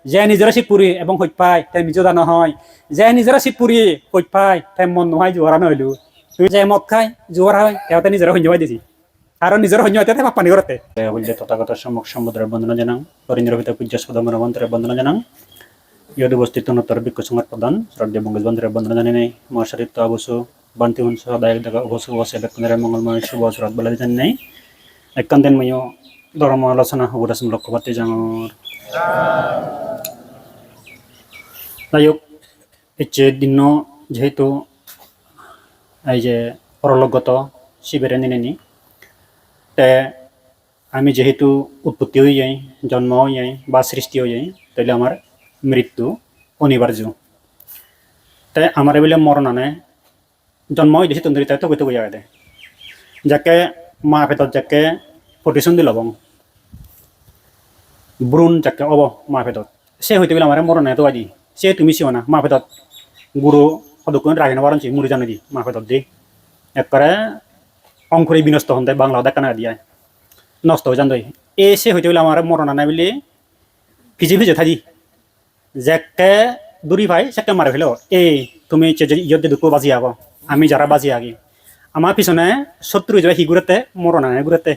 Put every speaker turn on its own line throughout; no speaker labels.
যে নিজেরা শিবপুরি এবং হইত পাই তাই নিজেও জানা হয় যে নিজেরা শিবপুরি হইত পাই তাই মন নহয় জোয়ারা নহইলো তুমি যে মদ খাই জোয়ার হয় তেও নিজেরা হইন দিছি আর নিজের হইন হইতে তাই পানি করতে হইলে তথাগত সম্মুখ সমুদ্রের বন্দনা জানাং হরিণীরভিত পূজ্যস্পদ মনোমন্ত্রের বন্দনা জানাং ইয়দ উপস্থিত উন্নতর বিক্ষ সংঘাত প্রদান শ্রদ্ধা বঙ্গবন্ধুর বন্দনা জানি নেই মহাসারিত্ব অবশ্য বান্তি উৎস দায়ক দেখা অবশ্য বসে ব্যক্তিদের মঙ্গলময় শুভ সুরত বলে জানি নেই একান্তেন ময় ধর্ম আলোচনা হবরাসম লক্ষ্যপাতি জাঙর যাই হোক ইচ্ছে দিন যেহেতু এই যে পরলোকগত শিবের নিনেনি তে আমি যেহেতু উৎপত্তি হয়ে যাই জন্ম হয়ে যাই বা সৃষ্টি হয়ে যাই তাহলে আমার মৃত্যু অনিবার্য তাই আমার বলে মরণ আনে জন্ম হয়ে দিয়েছি তন্দ্রিত তো কইতে বোঝা গেছে যাকে মা ভেতর যাকে প্রতিশোধ দিল ব্রুণ যাকে অব মা ভেতর সে হইতে গেলে আমার মরণ তো আজি সে তুমি শিও না মা ভেতর গুরু সদক্ষণ রাখি না পারছি মুড়ি জানি দি মা ভেতর দি একবারে অঙ্কুরে বিনষ্ট হন দেয় বাংলা দেখা না দিয়ে নষ্ট হয়ে যান এ সে হইতে গেলে আমার মরণ আনাই বলে ভিজে ভিজে থাকি যাকে দূরি ভাই সেকে মারে ফেলো এই তুমি ইয়ত দুঃখ বাজি আগ আমি যারা বাজি আগে আমার পিছনে শত্রু যাবে সি ঘুরেতে মরণ আনে ঘুরেতে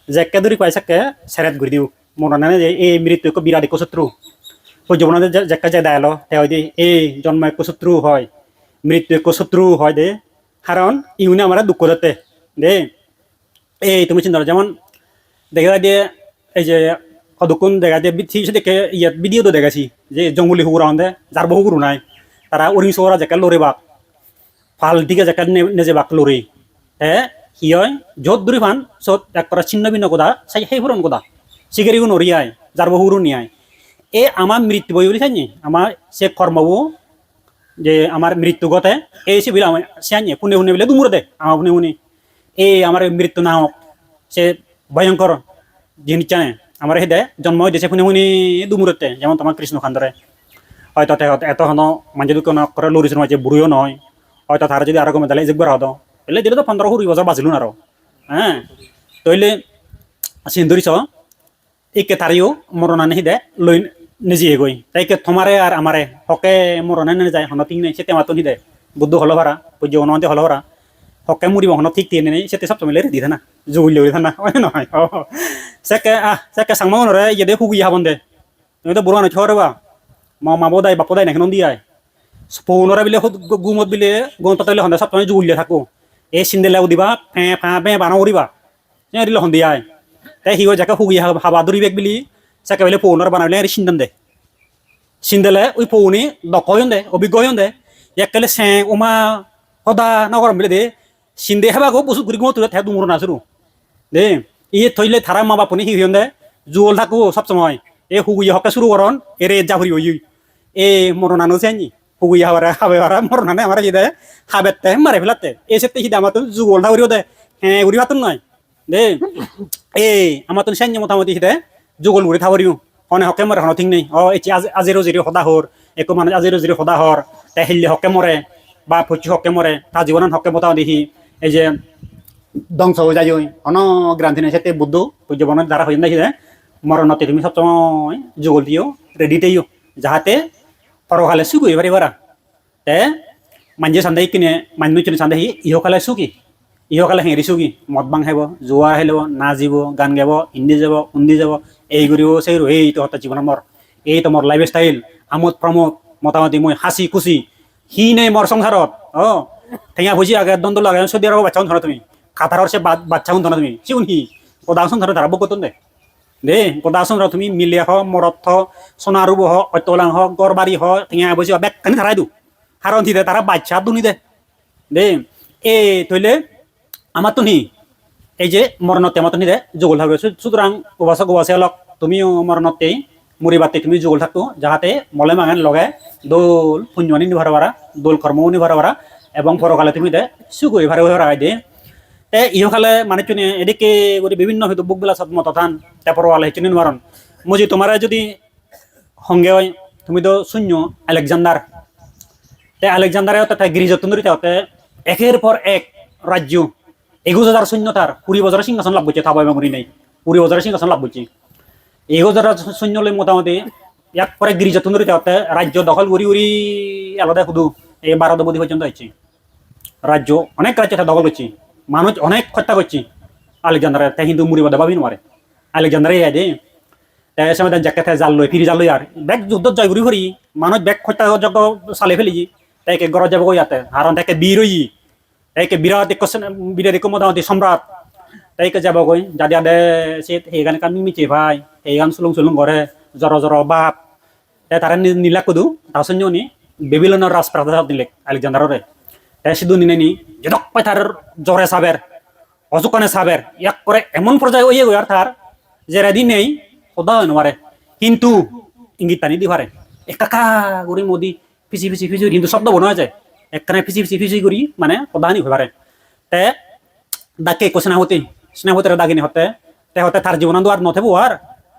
যাকে দূরি পাই সাকে সেরেত ঘুরি দিও মরণ আনে যে এই মৃত্যু এক বিরাট এক শত্রু জীবন যাকে যে দেয়ালো তেওঁ দি এই জন্ম এক শত্রু হয় মৃত্যু এক শত্রু হয় দে কারণ ইউনে আমার দুঃখ দিতে দে এই তুমি চিন্তা যেমন দেখা দিয়ে এই যে সদক্ষণ দেখা দিয়ে দেখে ইয়াত ভিডিও তো দেখাছি যে জঙ্গলি হুকুর আনতে যার বহু গুরু নাই তারা উড়িষ্যা ওরা জেকা লড়ে বাক ফাল দিকে জেকা নেজে বাক লড়ে হ্যাঁ কি হয় যত দূরে ফান চত এক করা ছিন্ন ভিন্ন কথা সেই ফুরন কথা শিকারিও নরিয়ায় যার বহু গুরু নিয়ায় এ আমার মৃত্যু বই বলি চাই আমার সে কর্মবু যে আমার মৃত্যু গতে এই সে বিলা সে আনিয়ে পুনে পুনে বিলে দুমুরে দে আমার পুনে পুনে এই আমার মৃত্যু না হোক সে ভয়ঙ্কর জিনিস জানে আমার হেদে জন্ম দিয়েছে শুনি শুনি দুমুরতে যেমন তোমার কৃষ্ণ খান্দরে হয়তো এত হন মানুষ দুঃখ করে লড়িছে মাঝে বুড়িও নয় হয়তো তারা যদি আরো কমে তাহলে একবার হতো এলে দিলে তো 15-20 বছর বাঁচিল না আরো হ্যাঁ তইলে সিন্দুরিছ একে তারিও মরণ আনে হিদে লই নিজে গই তাইকে তোমারে আর আমারে হকে মরণ আনে যায় হন তিন নেই সেতে মাতো নিদে বুদ্ধ হলো ভাড়া পূজ্য অনুমতি হলো ভাড়া হকে মুড়িব হন ঠিক তিন নেই সেতে সব তুমি রেডি থানা জুগুলি থানা হয় নহয় সেকে সাংমা নরে ইয়ে হুগি হাবন দে তুমি তো বুড়া নয় ছড়বা মা বোদাই বাপদাই নাকি নন্দিয়ায় পৌনরা বিলে গুমত বিলে গন পাতাইলে হন্দে সব তুমি জুগুলিয়ে থাকো এই সিন্দেলাও দিবা ফে ফা বে বানা উড়িবা দিলে সন্ধিয়ায় তাই সি যাকে হুগি হাবা দৌৰিবেক বুলি চাকে বলে পৌনৰ বানাবলে আৰু চিন্দান দে চিন্দালে ওই পৌনি দকয়ন দে অভিজ্ঞ হন দে এককালে চেং উমা সদা নগৰম বুলি দে চিন্দে হাবাগো বস্তু ঘূৰি ঘূৰি তুলে থাক দুমুৰ নাচৰো দে ইয়ে থৈলে থাৰা মা বাপুনি সি হন দে জুৱল থাকো সব সময় এই হুগুই হকে শুরু করন এরে যা ভরি হই এ মরনানো চেনি হুগুই হাওয়ারা হাবে হারা মরনানে আমার ইদে হাবেতে মারে ফেলাতে এই সেতে হিদা মাতো জুৱল না উড়িও দে হ্যাঁ উড়ি বাতন নয় দে এই আমার তো সাইন্য মোটামুটি হিদে যুগল উড়ে থাবরিও হনে হকে মরে হন ঠিক নেই ও এই আজিরো জিরি সদা হর একো মানে আজিরো জিরি সদা হর তাই হিল্লে হকে মরে বা ফুচি হকে মরে তা জীবন হকে মোটামুটি হি এই যে ধ্বংস হয়ে যায় অন গ্রান্থি নাই সেতে বুদ্ধ জীবনের দ্বারা হয়ে যায় মরণতে তুমি সব সময় যুগল দিও রেডিতেইও যাহাতে পরকালে সুখ হয়ে পারিবারা তে মানজে সান্দাই কিনে মান্য চুনি সান্দাই ইহকালে সুখী ইহকালে হেৰি চুকি মদ বাং খাব জোৱা খেলিব নাচিব গান গাব হিন্দী যাব উন্দি যাব এই ঘূৰিব সেই এই তহঁতৰ জীৱন মোৰ এই তোমাৰ লাইফ ষ্টাইল আমোদ প্ৰমোদ মোটামুটি মই হাসি খুশি সি নেই মোৰ সংসাৰত ঠেঙা ভুজি আগে দ্বন্দ্ব লাগে সৌদি আরব বাচ্চা ধরা তুমি কাতাৰৰ সে বাচ্চা ধরা তুমি চিউন সি কদাসন ধরা ধারা বকতন দে কদাসন ধরা তুমি মিলিয়া হ মরত হ সোনারুব হ অত্যলাং হ গড়বাড়ি হ ঠেঙা ভুজি বেগ কানি ধাৰাই দিওঁ কাৰণ দি দে তারা বাচ্চা দুনি দে এ তৈলে আমার তো নি এই যে মরণতে আমার তো নি দে যুগল থাকবে সুতরাং গোবাসা গোবাসে অলক তুমিও মরণতেই মুড়িবাতে তুমি যুগল থাকতো যাহাতে মলে মাঙেন লগে দোল পুণ্যনি নিভার পারা দোল কর্মও নিভার পারা এবং পরকালে তুমি দে সুগই ভারে হয়ে রাখাই দে তে ইহকালে মানে চুনে এদিকে করে বিভিন্ন হয়তো বুকবেলা সব মতথান তে পরকালে চুনি নিবারণ মুজি তোমার যদি সঙ্গে হয় তুমি তো শূন্য আলেকজান্ডার তে আলেকজান্ডারে তাতে গিরিজত্ব নরিতে একের পর এক রাজ্য 21,000 সৈন্যতার 20 বছরের সিংহাসন লাভ করছে থাবা মেমরি নেই 20 বছরের সিংহাসন লাভ করছে 21,000 সৈন্য মোটামুটি ইয়াক পরে গিরিজাতন হতে রাজ্য দখল উড়ি উড়ি আলাদা শুধু এই ভারত অবধি পর্যন্ত হচ্ছে রাজ্য অনেক রাজ্য দখল করছি মানুষ অনেক হত্যা করছি আলেকজান্ডার তাই হিন্দু মুড়ি বাদে ভাবি নয় আলেকজান্ডারে দে তাই সময় জ্যাকেট জাল লই ফিরি জাল লই আর ব্যাগ যুদ্ধ জয় ঘুরি ঘুরি মানুষ ব্যাগ হত্যা যজ্ঞ চালে ফেলিছি তাইকে গরজ যাব কই ইয়াতে হারন তাকে বীর হই তাইকে বিরাট বিরাট মোটামুটি সম্রাট তাইকে যাব কই যাদি আদে সে সেইখানে কামি মিচে ভাই এইখান সুলুং সুলুং করে জর জর বাপ তাই তারা নিলাক কদু তার সঙ্গে নি বেবিলনের রাজপ্রাসাদ নিলেক আলেকজান্ডারে তাই শুধু নিনে নি যেদক পাই তার জ্বরে সাবের অজুকানে সাবের ইয়াক করে এমন পর্যায়ে ওই আর তার যে রেডি নেই সদা হয় নবারে কিন্তু ইঙ্গিত টানি দি পারে একা করি মোদি ফিসি ফিসি ফিসি কিন্তু শব্দ বনোয়া যায় একখানে ফিসি ফিসি ফিসি করি মানে সদাহানি হয়ে পারে তে ডাকে একো স্নেহতের দাগিনি হতে তে হতে তার জীবনান্ত আর নথেবো আর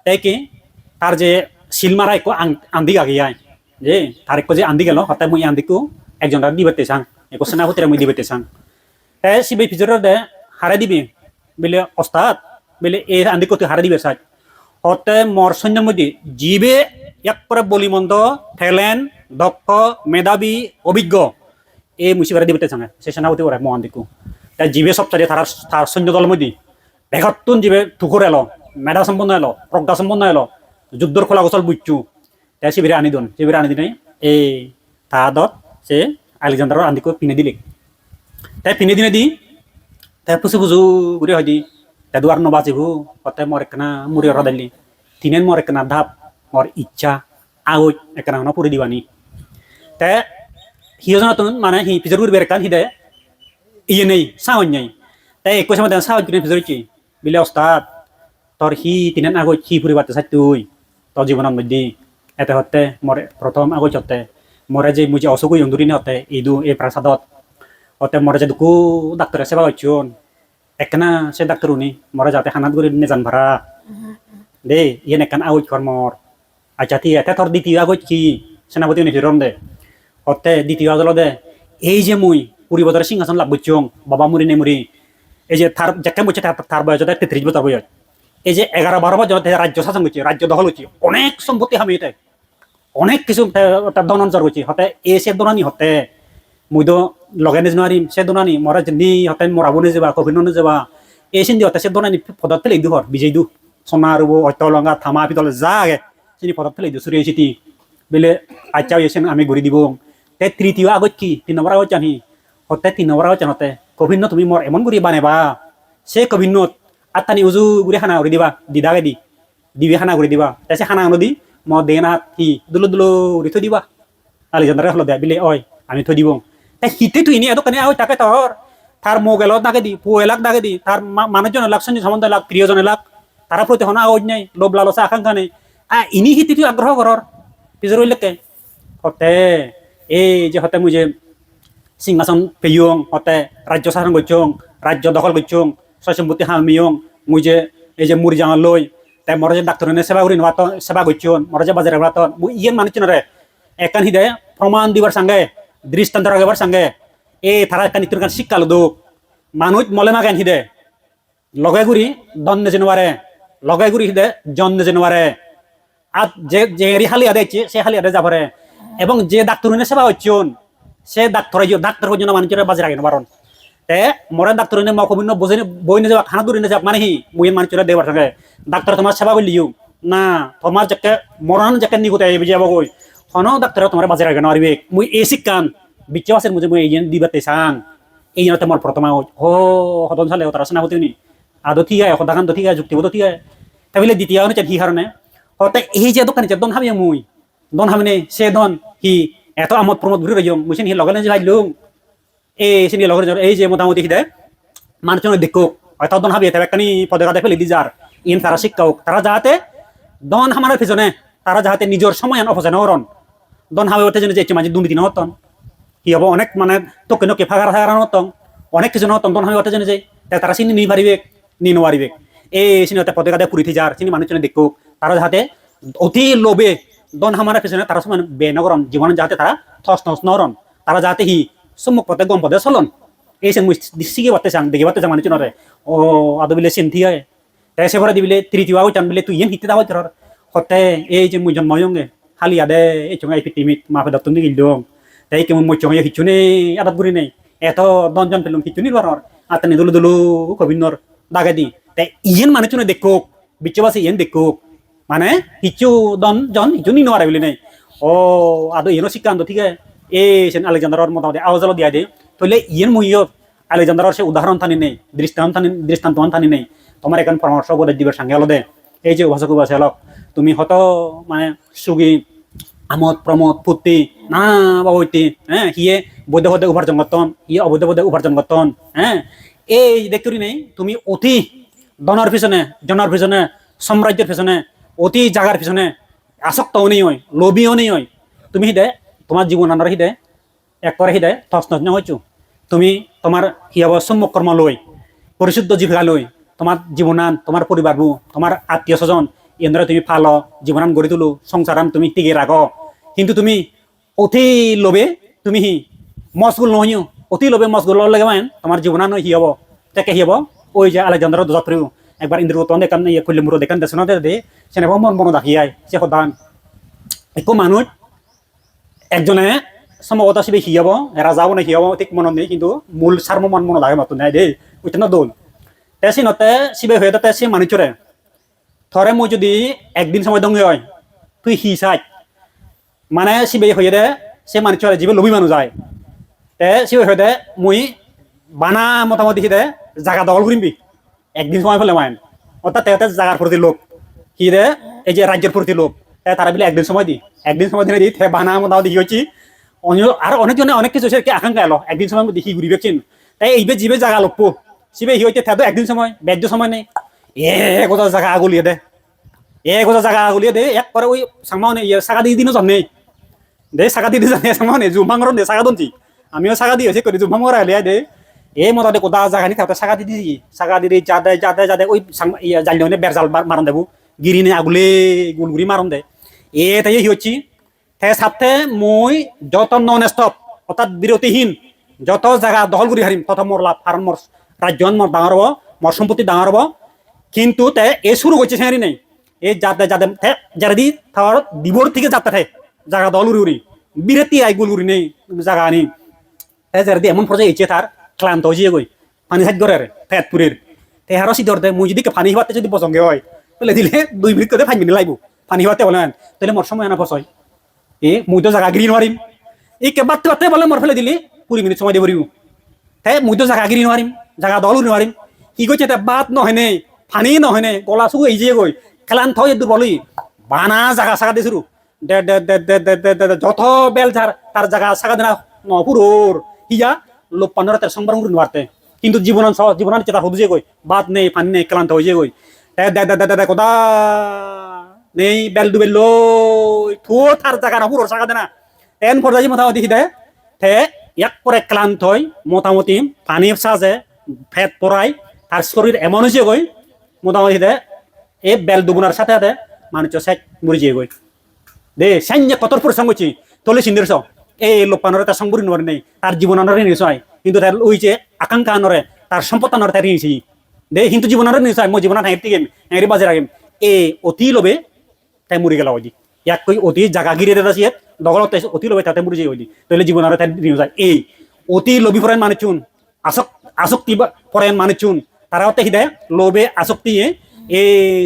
তাই কি তার যে শিলমারা একো আন্দি আগে আয় যে তার একো যে আন্দি গেল হতে মুই আন্দিকু একজন দিবেতে চাং একো স্নেহতের মুই দিবেতে চাং তাই সিবি ফিজরের দে হারে দিবি বলে ওস্তাদ বলে এই আন্দিকো তুই হারে দিবে সাজ হতে মর সৈন্যের মধ্যে জীবে এক করে বলিমন্দ ঠেলেন দক্ষ মেধাবী অভিজ্ঞ এই মুসিবারে দিবেতে চাঙে সে সেনাপতি ওরা মহান দিকু তাই জীবে সবচারে তার সৈন্য দলের মধ্যে বেঘাতুন জীবে ঠুকুর এলো মেধা সম্পন্ন এলো প্রজ্ঞা সম্পন্ন এলো যুদ্ধর খোলা গোসল বুঝছু তাই শিবিরে আনি দন শিবিরে আনি দিনে এই তাহাদত সে আলেকজান্ডার আন্দিকো পিনে দিলে তাই পিনে দিনে দি তাই পুষু পুষু ঘুরে হয় দি তাই দুয়ার নবাজিবু হতে মর একনা মুড়ি রদালি তিনেন মর একনা ধাপ মর ইচ্ছা আগত একনা হনা পুরি দিবানি তাই হিজন মানে হি পিজর ঘুরবে একান হিদে ইয়ে নেই সাহন নেই তাই একই সময় সাহন কিনে পিজরছি বিলে ওস্তাদ তোর হি তিনেন আগত হি পুরি বাতে চাই তুই তোর জীবনের মধ্যে এতে হতে মরে প্রথম আগত হতে মরে যে মুঝে অসুখ ইন্দুরি হতে ইদু এই প্রাসাদত হতে মরে যে দুকু ডাক্তারের সেবা হচ্ছুন একনা সে ডাক্তার উনি মরে যাতে হানাত গুলি নিয়ে যান ভাড়া দে ইয়ে একান আগত কর মর আচ্ছা ঠিক এতে তোর দ্বিতীয় আগত কি সেনাপতি উনি ফিরম দে হতে দ্বিতীয় আগল দে এই যে মুই পুরী বদরের সিংহাসন লাভ বুঝছং বাবা মুড়ি নে মুড়ি এই যে তার যাকে বলছে তার বয়স 33 বছর বয়স এই যে 11-12 বছর রাজ্য শাসন করছে রাজ্য দখল হচ্ছে অনেক সম্পত্তি আমি এটা অনেক কিছু তার দনঞ্চর করছি হতে এ সে দোনানি হতে মুই তো লগে নিজ নোৱাৰিম সে দোনানি মরা নি হতে মরাবো নে যাবা কভিন নে যাবা এই সিন্ধি হতে সে দোনানি পদার্থ লেই দুহর বিজয় দু সোনা রুব অত্যলঙ্গা থামা পিতল যা আগে চিনি পদার্থ লেই দু সুরিয়ে চিতি বলে আচ্ছা এসেন আমি ঘুরি দিব তে তৃতীয় আগত কি 3 নম্বর আগত জানি হতে 3 নম্বর আগত জানতে কভিন তুমি মর এমন ঘুরি বানেবা সে কভিন আত্মানি উজু ঘুরি খানা ঘুরি দিবা দিদাগে দিবি খানা ঘুরি দিবা তাই সে খানা নদী ম দেনা কি দুলো দুলো উড়ি থৈ দিবা আলেকজান্ডারে হলো দে বিলে ওই আমি থৈ দিব তাই হিতে তুই নি এত কানে আও তাকে তোর তার মোগেলত দাগে দি পুয়েলাক দাগে দি তার মানুষজন লাখ সঞ্জী সম্বন্ধ লাখ প্রিয়জন লাখ তারা প্রতি হনা আওয়াজ নাই লোভ লালসা আকাঙ্ক্ষা নেই ইনি হিতে তুই আগ্রহ করর পিজর হইলেকে হতে এই যে হতে মুই যে সিংহাসন পেয়ং হতে রাজ্য শাসন করছং রাজ্য দখল করছং সয় সম্পত্তি হামিয়ং মুই যে এই যে মুড়ি জাঙা লই তাই মরে যে ডাক্তার সেবা করি নেওয়া সেবা করছন মরে যে বাজারে মুই ইয়েন মানুষ রে একান হিদে প্রমাণ দিবার সঙ্গে দৃষ্টান্ত রাখবার সঙ্গে এই তারা একটা নিত্যর কান শিক্ষা লো মানুষ মলে না কেন হিদে লগে ঘুরি দন্নে জেনুয়ারে লগে ঘুরি হিদে জন্নে জেনুয়ারে আর যে হালিয়া দেখছে সে হালিয়াতে যাবরে এবং যে ডাক্তার সেবা হচ্ছন সে ডাক্তার পর্যন্ত মানুষের বাজে রাখেন বারণ তে মরে ডাক্তার মকবিন্ন বোঝে বই নিয়ে যাবা খানা দূরে নিয়ে যাবা মানে হি মুই মানুষের দেবার সঙ্গে ডাক্তার তোমার সেবা করলিও না তোমার যাকে মরণ যাকে নিগুতে যাব কই হন ডাক্তার তোমার বাজে রাখেন আরবে মুই এই শিক্ষান বিচ্ছাসের মুঝে মুই এই দিবাতে চাং এই জন্য তোমার প্রথমা ও হদন সালে তারা সেনা হতে নি আদো ঠিক আছে সদাকান্ত ঠিক আছে যুক্তিবোধ ঠিক আছে তাহলে দ্বিতীয় হচ্ছে কি কারণে হতে এই যে দোকানে দন হাবি মুই দন হামিনে সে দন কি এত আমোদ প্রমোদ ঘুরে রইম মুই হি লগে যে ভাইলুম এই সিনি লগে এই যে মোটামুটি হিদে মানুষজন দেখো হয়তো দন হাবি এটা কানি পদে কাদে ফেলে দি যার ইন তারা শিক্ষাও তারা যাতে দন হামার পিছনে তারা যাতে নিজের সময় অপচয় নরন দন হাবি ওঠে যে মাঝে দুর্নীতি নহতন কি হব অনেক মানে তোকে নকে ফাঁকা থাকা নতন অনেক কিছু নহতন দন হাবি ওঠে যে তারা চিনি নি পারিবে নি নোৱাৰিবে এই চিনি পদে কাদে ফুরি যার চিনি মানুষজনে দেখো তারা যাতে অতি লোভে দন হামার পিছনে তারা সময় বে নগরন জীবনে যাতে তারা থস নস নরন তারা যাতে হি সম্মুখ পথে গম পদে চলন এই সে শিখে বাতে চাং দেখে বাতে চাং মানুষজনরে ও আদো বিলে চিন্তি হয় তাই সে ভরে দিবিলে তৃতীয় আও চান বিলে তুই ইয়েন হিতে দাও তোর হতে এই যে মুই জন্ময়ঙ্গে খালি আদে এই চঙ্গাই পিটিমিত মা ফেদত তুমি গিলদম তাই কেমন মই চঙ্গাই হিচুনে আদাত গুরি নেই এত দনজন পেলুম হিচুনি বারর আতানি দুলু দুলু কবিনর দাগে দি তাই ইয়েন মানে চুনে দেখুক বিশ্ববাসী ইয়েন দেখুক মানে হিচু দন জন হিচুনি নোয়ারে বলি নেই ও আদো ইয়েনো সিদ্ধান্ত ঠিক আছে এই সেন আলেকজান্ডারর মোটামুটি আওয়াজ দিয়া দে তাহলে ইয়েন মহিয় আলেকজান্ডারর সে উদাহরণ থানি নেই দৃষ্টান্ত থানি নেই তোমার এখন পরামর্শ বোধ দিবের সঙ্গে হলো দে এই যে উপাসক উপাসে হলক তুমি হত মানে সুগী আমোদ প্রমোদ ফুর্তি না বাবৈতি হ্যাঁ হিয়ে বৈধ বৈধ উপার্জন করতন হিয়ে অবৈধ বৈধ উপার্জন করতন হ্যাঁ এই দেখতে নেই তুমি অতি ধনের পিছনে জনের পিছনে সাম্রাজ্যের পিছনে অতি জাগার পিছনে আসক্ত নেই হয় লোভীও নেই হয় তুমি হিদে তোমার জীবন আনার হিদে এক করে হিদে তছ নজ হয়েছু তুমি তোমার হিয়াব সম্মুখ কর্ম লই পরিশুদ্ধ জীবিকা লই তোমার জীবনান তোমার পরিবার তোমার আত্মীয় স্বজন এন্দ্রে তুমি ফাল জীবনান গড়ি তুলো সংসারান তুমি টিকে রাখ কিন্তু তুমি অতি লোভে তুমি মশগুল নহইও অতি লোভে মশগুল লাগে মান তোমার জীবনান হি হব তাকে হি হব ওই যে আলেকজান্ডার দজাত্রী একবার ইন্দ্রগোতন দেখান ইয়ে খুললে মুরো দেখান দেশ না দে সেনে মন মন দেখিয়াই সে সদান একো মানুষ একজনে সম্ভবত সে হিয়াব এরা যাব না হিয়াব ঠিক মনে নেই কিন্তু মূল সার্ম মন মনে লাগে মতো নাই দেই ওইটা না দোল তেসি নতে সিবে হয়ে তাতে সে মানুষরে থরে মই যদি একদিন সময় দঙ্গে হয় তুই হি চাই মানে সিবে হয়ে দে সে মানুষরে যিবে লোভী মানুষ যায় তে সিবে হয়ে দে মই বানা মোটামুটি দে জায়গা দখল করিমবি একদিন সময় ফেলে মাইন অর্থাৎ তেতে জায়গার প্রতি লোক হি দে এই যে রাজ্যের প্রতি লোক তারা বলে একদিন সময় দিনে দি বানা মোটামুটি হয়েছি আর অনেকজনে অনেক কিছু সে আকাঙ্ক্ষা এলো একদিন সময় দেখি ঘুরিবে চিন তাই এইবে যিবে জায়গা লোক সিবে হি হইতে থাকতো একদিন সময় ব্যাজ্য সময় নেই গোটা জায়গা আগুলিয়ে দে গোটা জায়গা আগুলিয়ে দে এক করে ওই সামনে সাগা দিয়ে দিনও জানে দে সাগা দিয়ে জানে সামনে জুমাংর দে সাগা দন্তি আমিও সাগা দিয়ে করি জুমাংরা লিয়া দে মোটামুটি কোথা জায়গা নি থাকতে সাগা দিদি সাগা দিদি যাদে ওই জাল দিয়ে বেরজাল মারন দেবো গিরি নে আগুলে গুলগুড়ি মারন দে তাই হি হচ্ছি সাথে মই যত নন স্টপ অর্থাৎ বিরতিহীন যত জায়গা দখল করে হারিম তত মোর লাভ আর মোর রাজ্য মোর ডাঙর হব মোর সম্পত্তি ডাঙর হব কিন্তু তে এ শুরু করছে সেহারি নেই এই যাতে যাতে যারা দি থাওয়ার দিবর থেকে যাতে থাকে জায়গা দল উড়ি বিরতি আই গুল উড়ি নেই জায়গা আনি যারা দি এমন পর্যায়ে ইচ্ছে তার ক্লান্ত হয়ে গই পানি সাজ করে ফেতপুরের তে হারো সিদ্ধর দে মুই যদি পানি হওয়াতে যদি পছন্দ হয় তাহলে দিলে 2 মিনিট করে 5 মিনিট লাগবো পানি হওয়াতে বলেন তাহলে মোর সময় আনা ফসয় মুই তো জায়গা গিরি নোৱাৰিম কে বাতে বলে মোর ফেলে দিলি 20 মিনিট সময় দিব পারিব মুই তো জায়গা গিরি নোৱাৰিম জায়গা দল নোৱাৰিম কি কইছে বাত নহয় নে পানি নহয় নে গলা চুগু এই যে গই খেলান থই দুর্বলি বানা জায়গা সাগা দিছু যত বেল তার জায়গা সাগা দিনা নপুরোর হিয়া লোক পান্ডর তার সংবরণ করে নোৱারতে কিন্তু জীবন চেতা হদু যে গই বাত নেই পানি নেই ক্লান্ত হয়ে যে গই কোদা নেই বেল ডুবেল থো তার জায়গা না পুরো জায়গা দেনা এন পর্যায়ে মোটামুটি দে তে এক করে ক্লান্ত হয় মোটামুটি পানি সাজে ফেট পড়াই তার শরীর এমন হয়েছে গই মোটামুটি দে এই বেল ডুবনার সাথে সাথে মানুষ সাইড মরে যেয়ে গই দে সাইনে কতর পরিশ্রম করছি তলে সিন্দিরছ এই লোকপানরে তার সংবরণ নরে নেই তার জীবন আনরে নিশ্চয় কিন্তু তার ওই যে আকাঙ্ক্ষা আনরে তার সম্পদ আনরে তার নিয়েছি দে কিন্তু জীবন আনরে নিশ্চয় মই জীবন হাঁটি গেম হাঁড়ি বাজে রাখিম অতি লোভে তাই মরি গেল ওই ইয়াক কই অতি জায়গা গিরে দেতা সিয়ে দগলতে অতি লোভে তাতে মরি যাই ওই তাহলে জীবন আনরে তাই নিয়ে যায় অতি লোভী ফরেন মানুষুন আসক্তি ফরেন মানুষুন তারাও তে হিদে লোভে আসক্তি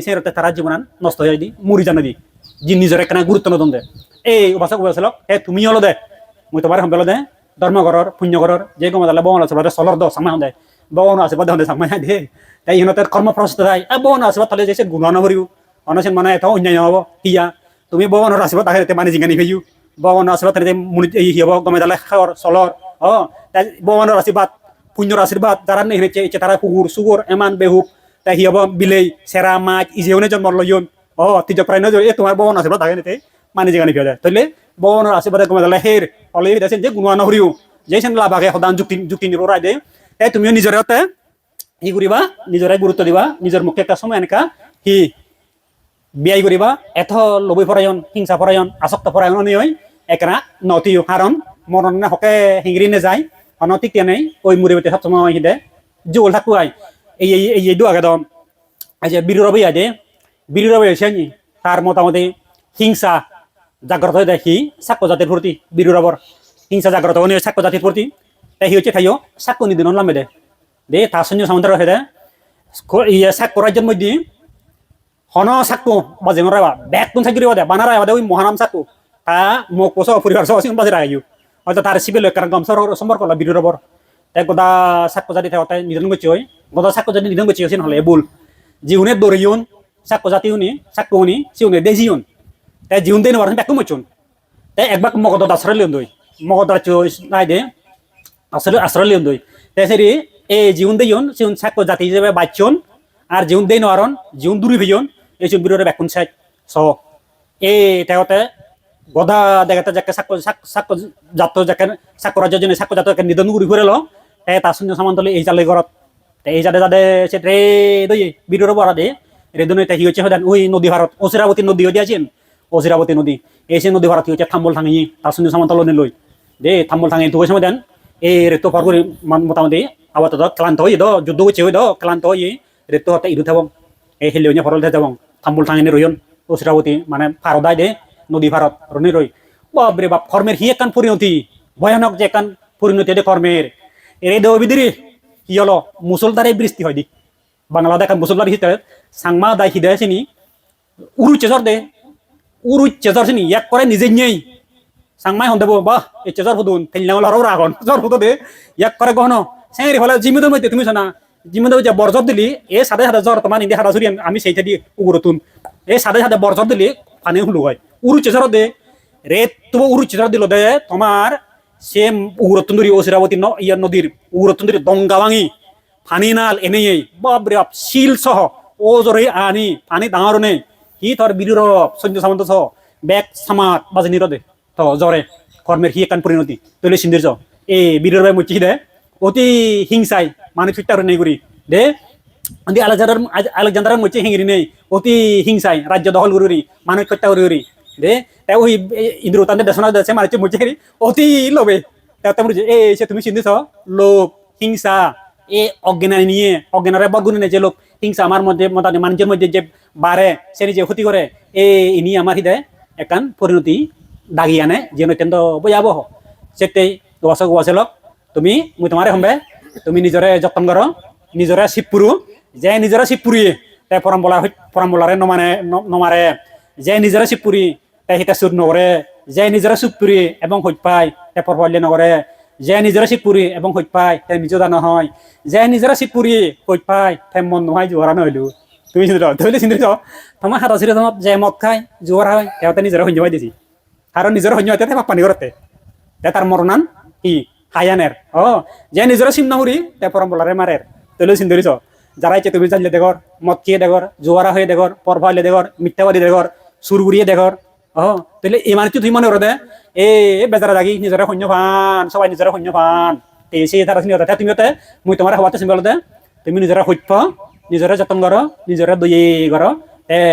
সেরতে তারা জীবনান নষ্ট হয়ে দি মরি জানে দি যি নিজের একখানা গুরুত্ব নদন দে উপাসক উপাসক তুমি হলো দে মই তোমার সম্পেল দে ধর্মঘরর পুণ্যঘরর যে কমা দালে বন আছে সলর দ সামা হন্দে বন আছে বদে সামা দে তাই ইহনতের কর্মপ্রস্তুত হয় বন আছে তাহলে যে গুণ নভরিও অনসেন মানে এত অন্যায় হব হিয়া তুমি বনের আসিব তাকে মানে জিঙ্গানি ভেজু বন আসিব তাহলে মুনি হিয়াব গমে দালে খাওয়ার চলর তাই বনের আশীর্বাদ পুণ্যর আশীর্বাদ যারা নেই হেঁচে তারা কুকুর সুগুর এমান বেহুক তাই হিয়াব বিলেই সেরা মাছ ইজেউনে জন্ম লইন তিজ প্রায় নজর তোমার বন আশীর্বাদ থাকে নেতে মানে জিগানি ফিয়া যায় তাহলে বনের আশীর্বাদে গমে দালে হের হলে দেখেন যে গুণা নহরিও যে সেন লাভাগে সদান যুক্তি নির্ভরাই দে তাই তুমিও নিজের ই করিবা নিজরে গুরুত্ব দিবা নিজের মুখে একটা সময় এনেকা হি বিয়াই করিবা এত লবি পরায়ণ হিংসা পরায়ণ আসক্ত পরায়ণ হয় একরা নতি কারণ মরণ হকে হিংরি নে যায় অনতিক নেই ওই মুড়ি বেতে সবসময় হিদে জোল থাকুয়াই এই দু আগে দম এই যে বিরুরবি আদে বিরুরবি এসে তার মোটামুটি হিংসা জাগ্রত হয়ে দেখি সাক্ষ্য জাতির প্রতি বিরুরাবর হিংসা জাগ্রত হয়ে সাক্ষ্য জাতির প্রতি তাই হচ্ছে খাইও সাক্ষ্য নিদিন লামে দে তার সৈন্য সামন্ত রহে দে ইয়ে সাক্ষ্য রাজ্যের মধ্যে হন সাক্ষ্য বাজে রাবা ব্যাগ কোন সাইকেল দে বানারা ওই মহানাম সাক্ষ্য তা মোক পোষ পরিবার সহ বাজে রাখাইও হয়তো তার সিবিল কারণ গম সম্পর্ক বিরুরাবর তাই গদা সাক্ষ্য জাতি থাকতে নিধন করছে হয় গদা সাক্ষ্য জাতি নিধন করছে হলে বুল জিউনে দৌড়িউন সাক্ষ্য জাতি উনি সাক্ষ্য উনি সিউনে দে জিউন তাই জিউন দেন ওর ব্যাক মচুন তাই একবার মগদ আশ্রয় লিয়ন দই মগদ নাই দে আসলে আশ্রয় লিয়ন দই তাই সেরি এই জিউন দেইন সিউন সাক্ষ্য জাতি হিসেবে বাচ্চন আর জিউন দেই নরন জিউন দূরি ভেজন এই চুন বিরোধে ব্যাকুন সাইড স এই তেহতে গদা দেখাতে যাকে সাক্ষ্য সাক্ষ্য জাত যাকে সাক্ষ্য রাজ্যের জন্য সাক্ষ্য জাত নিধন ঘুরি ঘুরে লো তাই তার শূন্য সামান্তলে এই চালে ঘরত তাই এই যাতে যাতে সে রে দই বিরোধ বড়া দে রেদনে তাই হচ্ছে হদান ওই নদী ভারত অচিরাবতী নদী হয়ে দিয়েছেন অচিরাবতী নদী এই সে নদী ভারত হচ্ছে থাম্বল থাঙি তার শূন্য সামান্তল লই দে থাম্বল থাঙি তো সময় দেন এই রেতো পার করে মোটামুটি আবার তো ক্লান্ত হই দ যুদ্ধ হচ্ছে হই দ ক্লান্ত হই রেতো হতে ইদু থাকব এই হেলিও ফরল থাকব থাম্বল থাঙি রইন অচিরাবতী মানে ফারদাই দে নদী ভারত রনি রই বাপরে বাপ কর্মের হি একান পরিণতি ভয়ানক যে একান পরিণতি দে কর্মের এর দেহ বিদিরি কি হলো মুসলধারে বৃষ্টি হয় দি বাংলা দেখা মুসলধার হিতে সাংমা দায় হিদে চিনি উরু চেজর দে উরু চেজর চিনি এক করে নিজে নেই সাংমাই হন দেব বাহ এই চেজর হুদুন তেলনা হলো রাগন জ্বর হুদো দে এক করে গহন সেঙ্গি ফলে জিমিদের মধ্যে তুমি শোনা জিমিদের যে বরজর দিলি এ সাদে সাদে জ্বর তোমার ইন্দি হারা জুরি আমি সেইটা দিয়ে উগুরতুন এই সাদে সাদে বরজর দিলি পানি হুলু হয় উরু চেজর দে রে তুমি উরু চেজর দিল দে তোমার সে উগুরতুন্দুরি অচিরাবতী ইয়ার নদীর উগুরতুন্দুরি দঙ্গা ভাঙি ফানি নাল এনেই বাপরে বাপ শিল সহ ও জরে আনি পানি ডাঙরনে হি তোর বিরুর সৈন্য সামন্ত সহ ব্যাগ সামাত বাজে নিরদে তো জ্বরে কর্মের হি একান পরিণতি তৈলে সিন্দির এই বিরুর ভাই মুচি দে অতি হিংসাই মানুষ ফিটার নেই করি দে আলেকজান্ডার মুচি হিংরি নেই অতি হিংসাই রাজ্য দখল করি মানুষ ফিটা করি দে তাই ওই ইন্দ্র তাদের দেশনা দেশে মানুষ মুচি অতি লোভে তেমন এই সে তুমি সিন্দিছ লোভ হিংসা এ অজ্ঞান নিয়ে অজ্ঞানারে বরগুণে যে লোক হিংসা আমার মধ্যে মোটামুটি মানুষের মধ্যে যে বাড়ে সে নিজে ক্ষতি করে ইনি আমার হৃদয় একান পরিণতি দাগি আনে যে অত্যন্ত ভয়াবহ সেটাই ওয়াসক ওয়াসেলক তুমি মুই তোমারে হম্বে তুমি নিজরে যত্ন করো নিজরে শিবপুরু যে নিজরে শিবপুরিয়ে তাই পরম্বলারে নমারে যে নিজরে শিবপুরি তাই হিতা সুর নগরে যে নিজরে শিবপুরি এবং হইত পাই তাই পরবল্য নগরে যে নিজেরা শিবপুরি এবং হইত পাই তাই নিজেরা নহয় যে নিজেরা শিবপুরি হইত পাই তাই মন নহয় জোয়ারা নহলো তুমি ধরলে চিন্তি তোমার হাত আছিল যে মদ খাই জোয়ারা হয় তেতে নিজেরা সৈন্য পাই দিছি আৰু নিজের সৈন্য হইতে তাই পানি করতে তার মরনান কি হায়ানের যে নিজেরা চিম নাহুরি তাই পরম্বলারে মারের তৈলে চিন্তি ধরিছ যারা ইচ্ছে তুমি জানলে দেখর মদ খেয়ে দেখর জোয়ারা হয়ে দেখর পরভাইলে দেখর মিথ্যাবাদী দেখর সুরগুড়িয়ে দেখর তাহলে এই মানুষ তুই মনে করে দে বেজারা জাগি নিজেরা সৈন্য ফান সবাই নিজেরা সৈন্য ফান সে তারা চিনি তুমি মুই তোমার হওয়াতে চিনি দে তুমি নিজেরা সত্য নিজেরা যতন কর নিজেরা দয়ে কর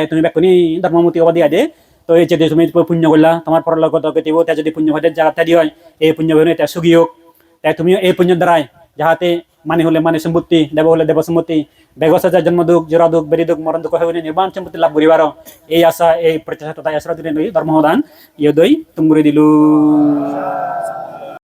তুমি বেকুনি ধর্মমতি হবা দিয়া দে তো এই যে তুমি পুণ্য করলা তোমার পরলোকত গতিব তা যদি পুণ্য হতে জায়গা দি হয় এই পুণ্য হলে এটা সুখী হোক তাই তুমি এই পুণ্যের দ্বারাই যাহাতে মানে হলে মানে সম্পত্তি দেব হলে দেব সম্পত্তি বেগসা জন্ম দুঃখ জোড়া দুঃখ বেরি দুঃখ মরণ দুঃখ হয়ে নির্বাণ সম্পত্তি লাভ করিবার এই আশা এই প্রচেষ্টা তাই আশ্রয় দিলে ধর্মদান ইয়ে দই তুমগুড়ি দিলু